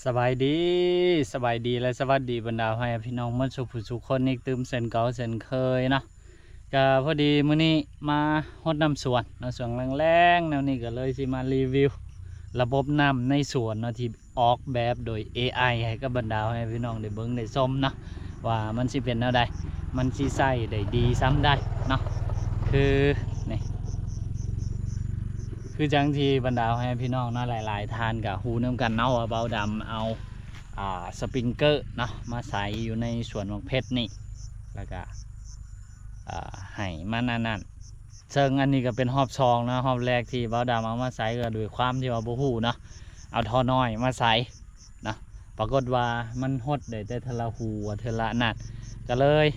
สบายดีและสวัสดีบรรดาพี่น้องเมื่อสุขสุขคนอีกตื่มเส้นเก่าเส้นเคยเนาะก็พอดีมื้อนี้มาฮดน้ำสวนเนาะสวนแรงๆแนวนี้ก็เลยสิมารีวิวระบบน้ำในสวนเนาะที่ออกแบบโดย AI ให้กับบรรดาพี่น้องได้เบิ่งได้ชมเนาะว่ามันสิเป็นแนวใดมันสิใช้ได้ดีซ้ำได้เนาะคือนี่คือจังที่บรรดาให้พี่น้องเนาะหลายๆทานกับหูน้ำกันเนาะว่าเบาดำเอาสปริงเกอร์เนาะมาใส่อยู่ในสวนของเพชรนี่แล้วก็ให้มันนั่นซึ่งอันนี้ก็เป็นหอบซองนะหอบแรกที่เบาดำเอามาใส่ก็ด้วยความที่ว่าบูฮูเนาะเอาท่อน้อยมาใส่นะปรากฏว่ามันหดได้แต่ทละหูเทละนัดก็เลย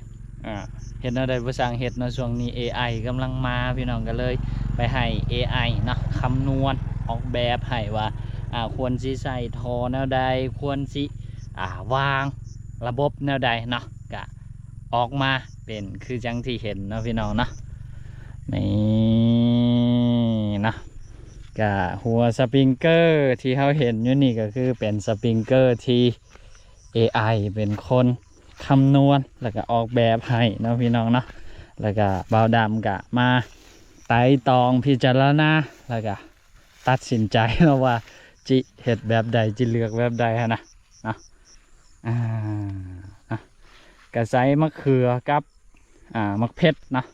เห็นอะไรภาษาเห็ดในช่วงนี้ AI กำลังมาพี่น้องก็เลยไปให้ AI เนาะคำนวณออกแบบให้ว่าควรสิใส่ท่อแนวใดควรสิวางระบบแนวใดเนาะก็ออกมาเป็นคือจังที่เห็นเนาะพี่น้องเนาะนี่นะก็หัวสปริงเกอร์ที่เขาเห็นอยู่นี่ก็คือเป็นสปริงเกอร์ที่ AI เป็นคนคำนวณแล้วก็ออกแบบให้เนาะพี่น้องเนาะแล้วก็เบาดำก็มาไต่ตองพิจารณาแล้วก็ตัดสินใจแล้วว่าจิเห็ดแบบใดจิเลือกแบบใดฮะนะกระไซมะเขือกับมะเพ็ดนะ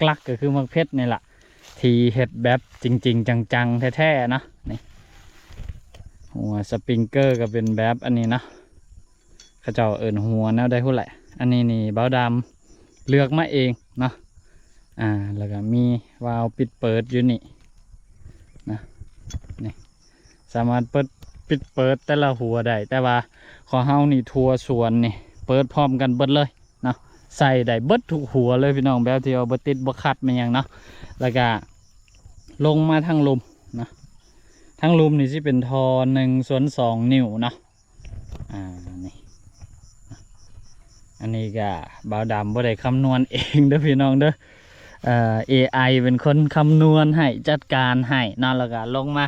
หลักๆก็คือมะเพ็ดนี่แหละที่เห็ดแบบจริงๆจังๆแท้ๆนะนี่หัวสปริงเกอร์ก็เป็นแบบอันนี้นะเขาเจ้าเอิญหัวแนวได้หุ่นแหละอันนี้นี่เบาดำเลือกมาเองเนาะแล้วก็มีวาล์วปิดเปิดอยู่นี่นะนี่สามารถปิดเปิดแต่ละหัวได้แต่ว่าขอเฮานี่ทัวสวนนี่เปิดพร้อมกันเบิดเลยเนาะใส่ได้เบิดทุกหัวเลยพี่น้องแบบที่เอาบติดบขัดมันอย่างเนาะแล้วก็ลงมาทางลุมนะทางลุมนี่ที่เป็นทอ1/2 นิ้วเนาะนี่อันนี้ก็บ่าวดำบ่ได้คำนวณเองเด้อพี่น้องเด้อAI เป็นคนคำนวณให้จัดการให้นั่นแล้วก็ลงมา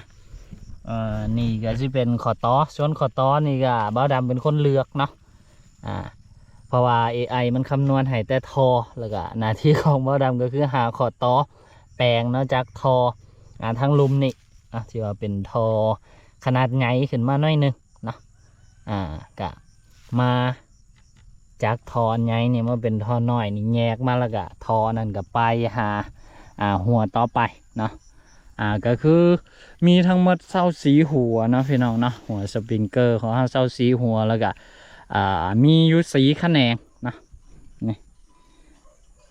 นี่ก็จะเป็นขอต่อส่วนขอต่อนี่ก็บ่าวดำเป็นคนเลือกเนาะเพราะว่า AI มันคำนวณให้แต่ทอแล้วก็หน้าที่ของบ่าวดำก็คือหาขอต่อแปลงเนาะจากทอทั้งลุมนี่ที่ว่าเป็นทอขนาดใหญ่ขึ้นมาหน่อยนึงเนาะก็มาจากทอใหญ่นี่มาเป็นทอน้อยนี่แยกมาแล้วก็ทอนั่นก็ไปหาหัวต่อไปเนาะก็คือมีทั้งหมด24หัวเนาะพี่น้องเนาะหัวสปริงเกอร์ของเรา24หัวแล้วก็มีอยู่4แขนงนะนี่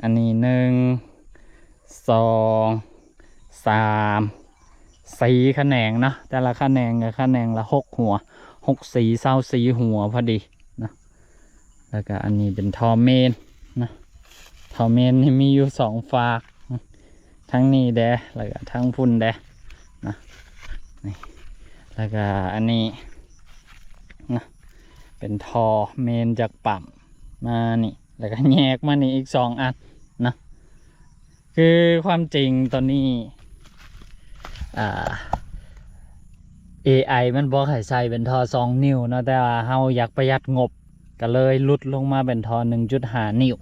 อันนี้1 2 3 4แขนงเนาะแต่ละแขนงก็แขนงละ6หัว6 สี24หัวพอดีนะแล้วก็อันนี้เป็นทอเมนนะทอเมนนี่มีอยู่2ฝากทั้งนี้แดแล้วก็ทั้งพุ่นแดนะนี่แล้วก็อันนี้นะเป็นทอเมนจากปั๊มมานี่แล้วก็แยกมานี่อีก2อันนะคือความจริงตอนนี้AI มันบอกให้ใส่เป็นทอ2 นิ้วเนาะแต่ว่าเฮาอยากประหยัดงบก็เลยลุดลงมาเป็นทอ1.5 นิ้ว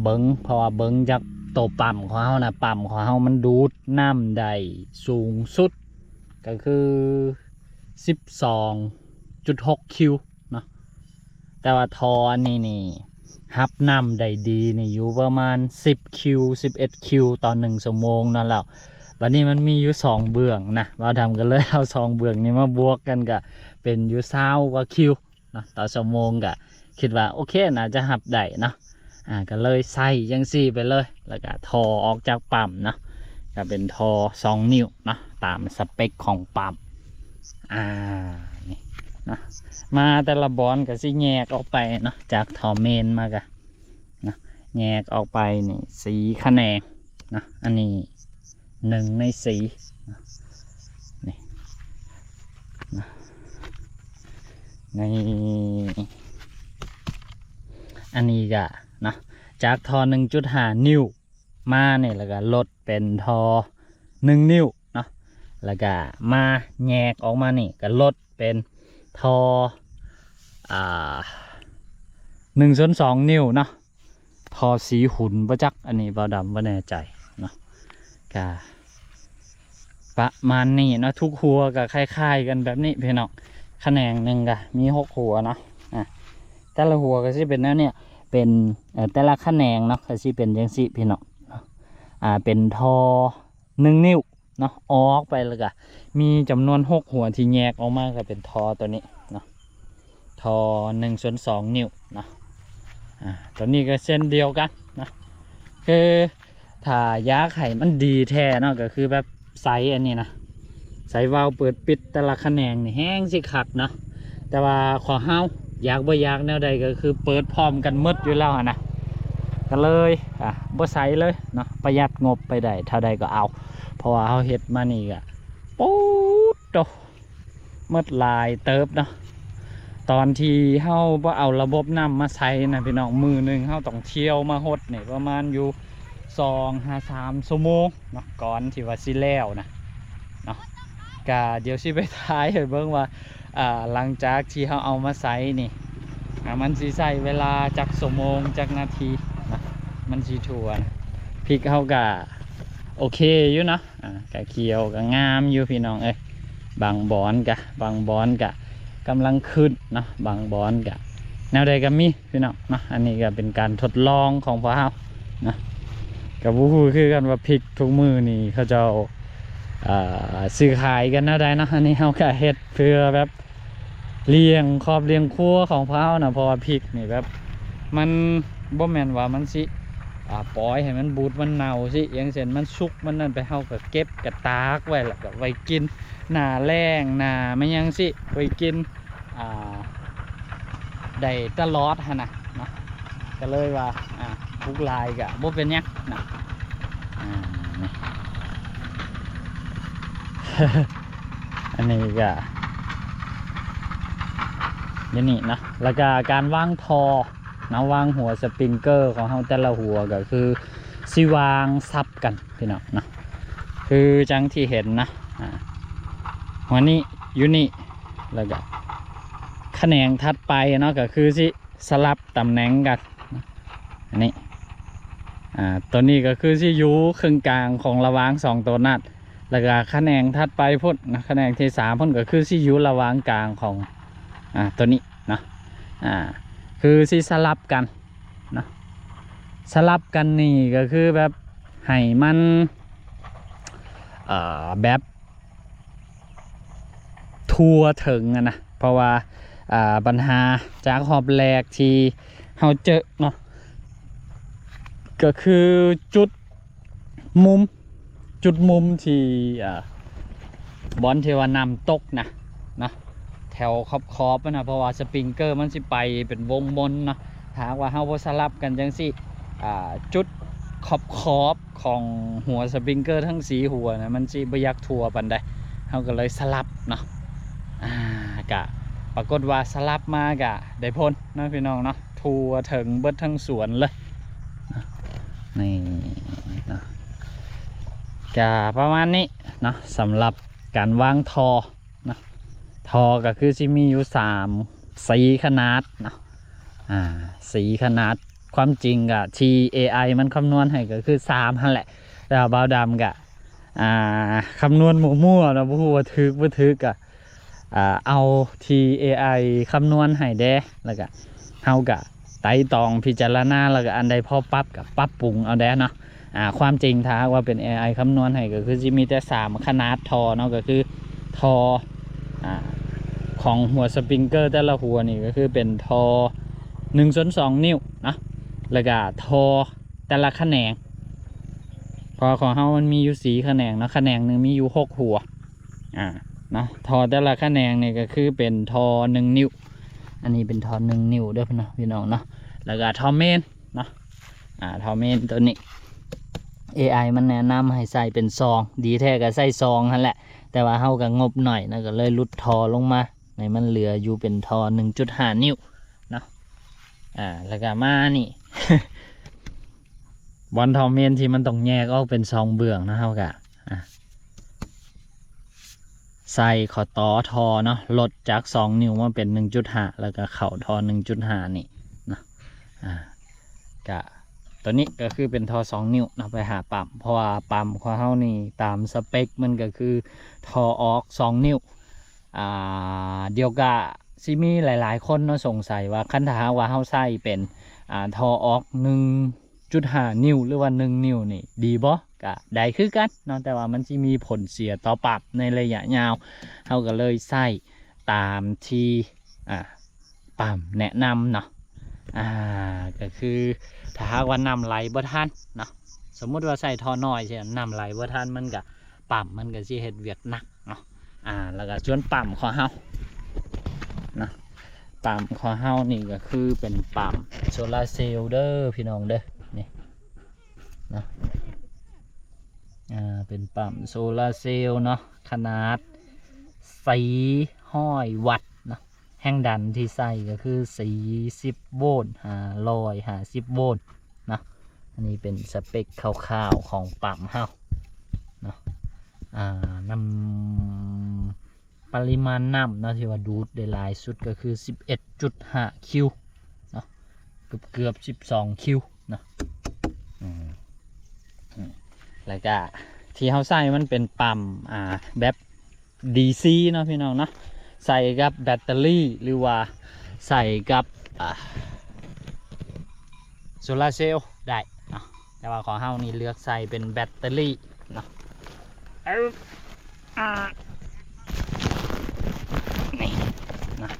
เบิ้งเพราะว่าเบิ้งจากตัวปั๊มของเฮานะปั๊มของเฮามันดูดน้ำได้สูงสุดก็คือ 12.6 คิวเนาะแต่ว่าทอนี่ฮับน้ำได้ดีนี่อยู่ประมาณ10 คิว 11 คิวต่อ1 ชั่วโมงนั่นแหละวันนี้มันมีอยู่2เบื้องนะเราทำกันเลยเอา2เบื้องนี้มาบวกกันก็เป็นอยู่20 กว่าคิวนะต่อชั่วโมงก็คิดว่าโอเคน่าจะหับได้นะก็เลยใส่ยังซี่ไปเลยแล้วก็ทอออกจากปั๊มนะก็เป็นทอ2 นิ้วนะตามสเปคของปั๊มนี่นะมาแต่ละบอนก็สิแยกออกไปเนาะจากทอเมนมากันนะแยกออกไปนี่สีแขนงนะอันนี้1 ใน 4นี่นะในอันนี้ก็นะจากทอ 1.5 นิ้วมาเนี่ยแล้วก็ลดเป็นทอ1 นิ้วเนาะแล้วก็มาแยกออกมานี่ก็ลดเป็นท ทอ1/2 นิ้วเนาะทอสีหุ่นประจักอันนี้บ่ดำบ่แน่ใจเนาะกะประมาณนี้เนาะทุกหัวก็คล้ายๆกันแบบนี้พี่น้องแขนงหนึ่งก็มี6หัวเนาะแต่ละหัวก็สิเป็นแนวเนี่ยเป็นแต่ละแขนงเนาะก็สิเป็นจังซี่พี่น้องเป็นทอ1 นิ้วเนาะออกไปแล้วก็มีจำนวน6หัวที่แยกออกมาก็เป็นทอตัวนี้เนาะทอ1/2 นิ้วเนาะตัวนี้ก็เส้นเดียวกันนะคือถ้ายาไข่มันดีแท้เนาะก็คือแบบไซส์อันนี้นะไซส์วาล์วเปิดปิดแต่ละแขนงนี่แห้งสิขัดเนาะแต่ว่าขอเฮาอยากบ่อยากแนวใดก็คือเปิดพร้อมกันหมดอยู่แล้วนะก็เลยบ่ใส่เลยเนาะประหยัดงบไปได้เท่าใดก็เอาเพราะว่าเฮาเฮ็ดมานี่ก็ปุ๊ดโตหมดลายเติบเนาะตอนที่เฮาบ่เอาระบบน้ำมาใช้นะพี่น้องมือหนึ่งเฮาต้องเที่ยวมาหดนี่ประมาณอยู่2-3 ชั่วโมงเนาะก่อนที่ว่าสิแล้วนะเนาะก็เดี๋ยวสิไปท้ายให้เบิ่งว่าหลังจากที่เฮาเอามาใช้นี่มันสิใช้เวลาจักชั่วโมงจักนาทีนะมันสิทั่วนะพริกเฮาก็โอเคอยู่เนาะก็เขียวก็งามอยู่พี่น้องเอ้ยบางบอนกะกำลังขึ้นเนาะบางบอนกะแนวใดก็มีพี่น้องเนาะอันนี้ก็เป็นการทดลองของพวกเรานะกับผู้คือกันว่าพริกทุกมือนี่เขาจะซื้อขายกันแนวใดเนาะอันนี้เราก็เฮ็ดเพื่อแบบเลี้ยงครอบเลี้ยงครัวของพวกเรานะเพราะว่าพริกนี่แบบมันบ่แม่นว่ามันสิปล่อยให้มันบูดมันเน่าสิอย่างเช่นมันสุกมันนั่นไปเฮาก็เก็บกระตากไว้แล้วก็ไว้กินหน้าแล้งหน้าไม่ยังสิไว้กินได้ตลอดฮะนะเนาะก็เลยว่าทุกลายก็บ่เป็นหยังนะอันนี้ก็อย่างนี้นะแล้วก็การวางทอนะวางหัวสปริงเกอร์ของเราแต่ละหัวก็คือสิวางซับกันพี่น้องนะคือจังที่เห็นนะหัวนี้อยู่นี่แล้วก็แขนงถัดไปเนาะก็คือสิสลับตำแหน่งกันอันนี้ตัวนี้ก็คือสิอยู่ครึ่งกลางของระหว่าง2ตัวนั้นแล้วก็แขนงถัดไปพุ่นนะแขนงที่3พุ่นก็คือสิอยู่ระหว่างกลางของตัวนี้เนาะคือสิสลับกันเนาะสลับกันนี่ก็คือแบบให้มันแบบทั่วถึงนะเพราะว่าปัญหาจากหอบแรกที่เราเจอเนาะก็คือจุดมุมที่บอลเทวานำตกนะแถวขอบนะเพราะว่าสปริงเกอร์มันสิไปเป็นวงบนเนาะถ้าว่าเฮาบ่สลับกันจังสิจุดขอบของหัวสปริงเกอร์ทั้ง4หัวนะมันสิบ่อยากทั่วปานใดเฮาก็เลยสลับเนาะกะปรากฏว่าสลับมากะได้ผลนะพี่น้องเนาะทั่วถึงเบิดทั้งสวนเลยนี่เนาะกะประมาณนี้เนาะสำหรับการวางทอนะทอก็คือสิมีอยู่3สีขนาดเนาะสีขนาดความจริงกะที่ AI มันคำนวณให้ก็คือ3นั่นแหละแต่บ่าวดำกะคำนวณมั่วๆนะบ่ฮู้ว่าถูกบ่ถูกกะเอาที่ AI คำนวณให้แด้แล้วก็เฮากะไต่ตองพิจารณาแล้วก็อันใดพอปรับกับปรับปรุงเอาแด้เนาะความจริงถ้าว่าเป็น AI คำนวณให้ก็คือจะมีแต่3ขนาดทอเนาะก็คือทอของหัวสปริงเกอร์แต่ละหัวนี่ก็คือเป็นทอ1/2 นิ้วนะแล้วก็ทอแต่ละแขนงพอของเขามันมีอยู่4แขนงนะแขนงหนึ่งมีอยู่6หัวเนาะทอแต่ละแขนงนี่ก็คือเป็นทอ1 นิ้วอันนี้เป็นทอ1 นิ้วด้วยนะพี่น้องเนาะแล้วก็ทอเมนเนาะทอเมนตัวนี้ AI มันแนะนำให้ใส่เป็นซองดีแท้ก็ใส่ซองนั่นแหละแต่ว่าเฮาก็งบหน่อยนะก็เลยลดทอลงมาในมันเหลืออยู่เป็นทอ 1.5 นิ้วเนาะแล้วก็มานี่ บอลทอเมนที่มันต้องแยกออกเป็น2เบื้องนะเฮาก็ ใส่ขอต่อทอเนาะลดจาก2นิ้วมาเป็น 1.5 แล้วก็เข่าทอ 1.5 นี่นะกะตัวนี้ก็คือเป็นทอ2นิ้วนะไปหาปั๊มเพราะว่าปั๊มของเฮานี่ตามสเปคมันก็คือทอออก2นิ้วเดียวกับซิมีหลายๆคนเนาะสงสัยว่าคันถ้าว่าเฮาใส่เป็นทอออก 1.5 นิ้วหรือว่า1นิ้วนี่ดีบ่ก็ได้คือกันเนาะแต่ว่ามันสิมีผลเสียต่อปั๊มในระยะยาวเฮาก็เลยใส่ตามที่ปั๊มแนะนำเนาะก็คือถ้าหากว่าน้ำไหลบ่ทันเนาะสมมุติว่าใส่ท่อน้อยใช่น้ำไหลบ่ทันมันก็ปั๊มมันก็สิเฮ็ดเวียกหนักเนาะแล้วก็ส่วนปั๊มของเฮาเนาะปั๊มของเฮานี่ก็คือเป็นปั๊มโซลาร์เซลล์เด้อพี่น้องเด้อนี่เนาะเป็นปั๊มโซลาร์เซลล์เนาะขนาด400 วัตต์เนาะแรงดันที่ใส่ก็คือ40 โวลต์550 โวลต์เนาะอันนี้เป็นสเปคคร่าวๆของปั๊มเฮาเนาะนำปริมาณน้ำเนาะที่ว่าดูดได้หลายสุดก็คือ 11.5 คิวเนาะเกือบ12 คิวเนาะแล้วก็ที่เขาใส่มันเป็นปั๊มแบบ DC เนาะพี่น้องเนาะใส่กับแบตเตอรี่หรือว่าใส่กับโซลาร์เซลล์ได้เนาะแต่ว่าของเฮานี่เลือกใส่เป็นแบตเตอรี่เนาะนี่นะ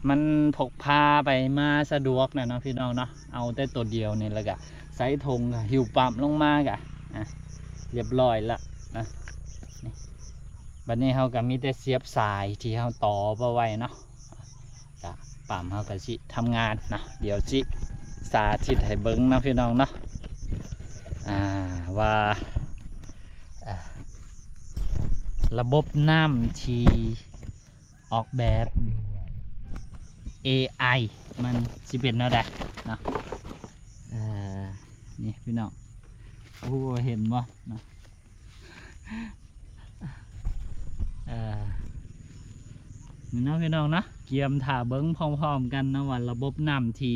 มันพกพาไปมาสะดวกนะเนาะพี่น้องเนาะเอาแต่ตัวเดียวนี่แล้วก็ใส่ธงหิวปั๊มลงมากะเรียบร้อยละนะนี่บัดนี้เขาก็มีแต่เสียบสายที่เขาต่อไว้เนาะก็ปั๊มเขาก็สิทำงานนะเดี๋ยวสิสาธิตให้เบิ้งนะพี่น้องเนาะว่าระบบน้ำที่ออกแบบ AI มันสิเป็นแนวใดเนาะนี่พี่น้องโอ้เห็นบ่เนาะนี่เนาะพี่น้องนะเกียมถ่าเบิ้งพร้อมๆกันนะว่าระบบน้ำที่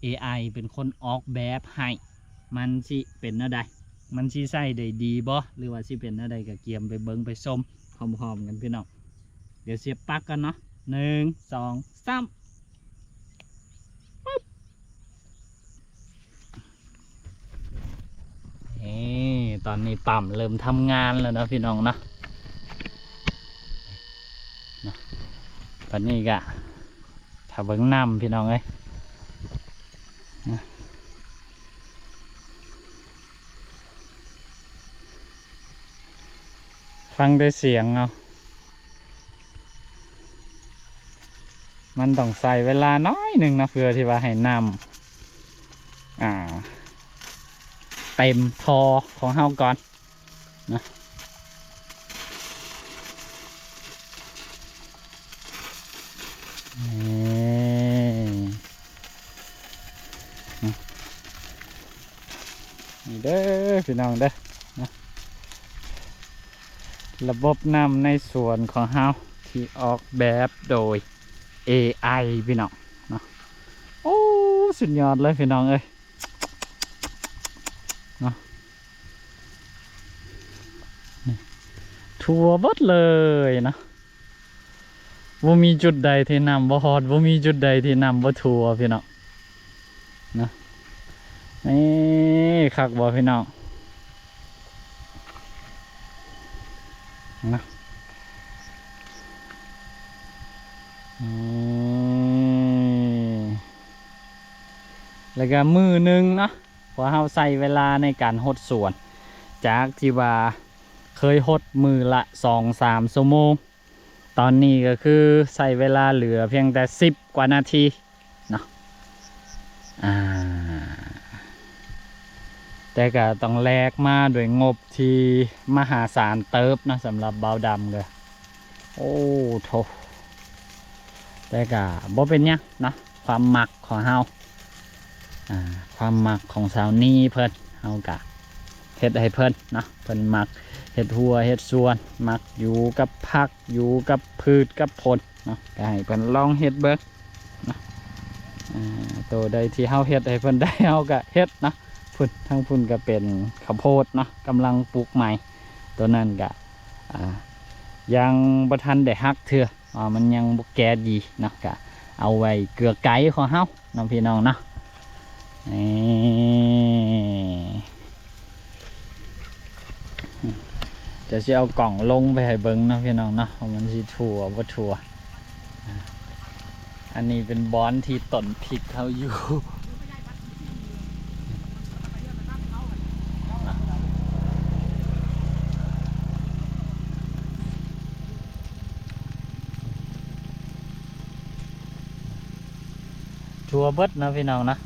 AI เป็นคนออกแบบให้มันสิเป็นแนวใดมันสิใส่ได้ดีบ่หรือว่าสิเป็นแนวใดก็เกียมไปเบิ้งไปชมพร้อมๆกันพี่น้องเดี๋ยวเสียบปลั๊กกันเนาะ1 2 3ตอนนี้ปั๊มเริ่มทำงานแล้วนะพี่น้องเนาะตอนนี้ก็ถ้าเบิ้งน้ำพี่น้องเอ้ยฟังด้วยเสียงเอามันต้องใส่เวลาน้อยหนึ่งนะเพื่อที่ว่าให้น้ำเต็มทอของเฮาก่อนนะนี่เด้อพี่น้องเด้อนะระบบน้ำในส่วนของเฮาที่ออกแบบโดย AI พี่น้องเนาะโอ้สุดยอดเลยพี่น้องเอ้ยเนาะทัวบดเลยนะว่ามีจุดใดที่นำบ่ฮอดว่ามีจุดใดที่นำบ่ทัวพี่น้องนะนี่คักบ่พี่น้องนะแล้วก็มือหนึ่งเนาะพอเราใส่เวลาในการหดส่วนจากที่ว่าเคยหดมือละ2-3 ชั่วโมงตอนนี้ก็คือใส่เวลาเหลือเพียงแต่10 กว่านาทีเนาะแต่ก็ต้องแลกมาด้วยงบที่มหาศาลเติบนะสำหรับเบาดำเลยโอ้โถแต่ก็บ่เป็นยังนะความหมักของเฮาความหมักของสาวนี่เพิ่นเฮากะ เฮ็ดให้เพิ่นเนาะเพิ่นมักเฮ็ดหัวเฮ็ดสวนมักอยู่กับผักอยู่กับพืชกับผลเนาะก็ให้เพิ่นลองเฮ็ดเบิ่งเนาะตัวใดที่เฮาเฮ็ดให้เพิ่นได้เฮาก็เฮ็ดเนาะพุ่นทั้งพุ่นก็เป็นข้าวโพดเนาะกำลังปลูกใหม่ตัวนั้นก็ยังบ่ทันได้ฮักเทื่อมันยังบ่แก่ดีเนาะก็เอาไว้เกลือไก่ของเฮาน้องพี่น้องเนาะจะเอากล่องลงไปให้เบิ้งนะพี่น้องเนาะมันสิถั่วบ่ถั่วอันนี้เป็นบอนที่ต้นพริกเขาอยู่ถั่วเบิดนะพี่น้องนะ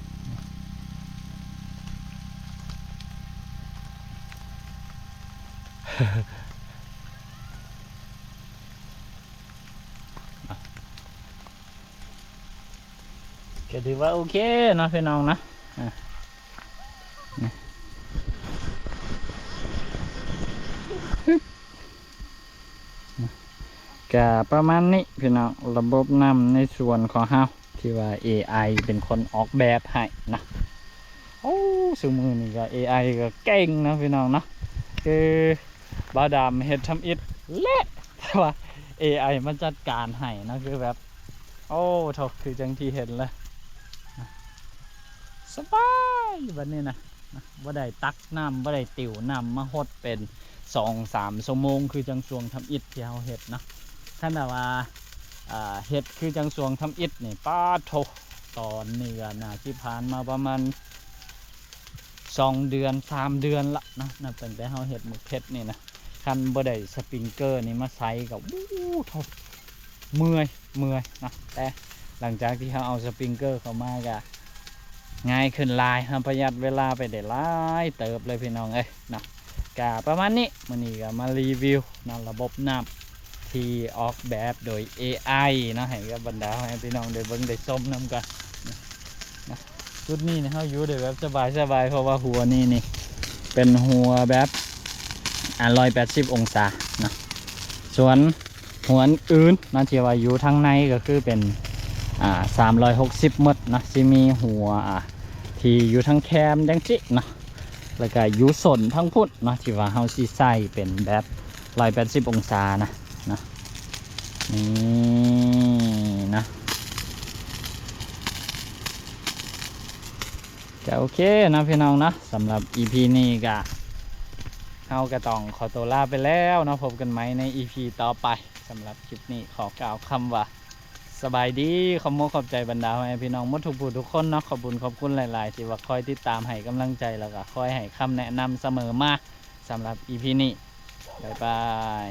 ก็ถือว่าโอเคนะพี่น้องนะก็ประมาณนี้พี่น้องระบบน้ำในส่วนของเฮาที่ว่า AI เป็นคนออกแบบให้นะโอ้สมือนี่ก็ AI ก็เก่งนะพี่น้องเนาะคือบาดามเฮ็ดทำอิฐเละแต่ว่า AI มันจัดการให้นะคือแบบโอ้โถคือจังที่เห็นเลยสบายแบบนี้นะบ่ได้ตักน้ำบ่ได้ติวน้ำมาหดเป็น2-3 ชั่วโมงคือจังช่วงทำอิฐที่เราเฮ็ดนะท่านแต่ว่าเฮ็ดคือจังช่วงทำอิฐนี่ป้าโถตอนเนื้อนะที่ผ่านมาประมาณ2 เดือน3 เดือนละนะนับตั้งแต่เราเฮ็ดหมึกเพชรนี่นะคันบ่ได้สปริงเกอร์นี่มาใส่กับโถเมื่อยนะแต่หลังจากที่เขาเอาสปริงเกอร์เข้ามาก็ง่ายขึ้นลายประหยัดเวลาไปได้หลายเติบเลยพี่น้องเอ้ยนะกะประมาณนี้มื้อนี้ก็มารีวิวนะระบบน้ำที่ออกแบบโดย AI นะให้กับบรรดาให้พี่น้องได้เบิ่งได้ชมนำกันนะจุดนี้นะเฮาอยู่ได้แบบสบายเพราะว่าหัวนี่เป็นหัวแบบ180 องศานะส่วนหัวอื่นนะที่ว่าอยู่ทางในก็คือเป็น360 เมตรนะสิมีหัวที่อยู่ทั้งแคมจังจินะแล้วก็อยู่สนทั้งพุ่นนะที่ว่าเฮาสิใส่เป็นแบบ180 องศานะนี่นะก็โอเคนะพี่น้องนะสำหรับ EP นี้ก็เฮาก็ต้องขอตัวลาไปแล้วนะพบกันไหมใน EP ต่อไปสำหรับคลิปนี้ขอกล่าวคำว่าสบายดีขอบใจบรรดาพี่น้องมดทุกผู้ทุกคนเนาะขอบคุณหลายๆที่ว่าคอยติดตามให้กำลังใจแล้วก็คอยให้คำแนะนำเสมอมาสำหรับ EP นี้บ๊ายบาย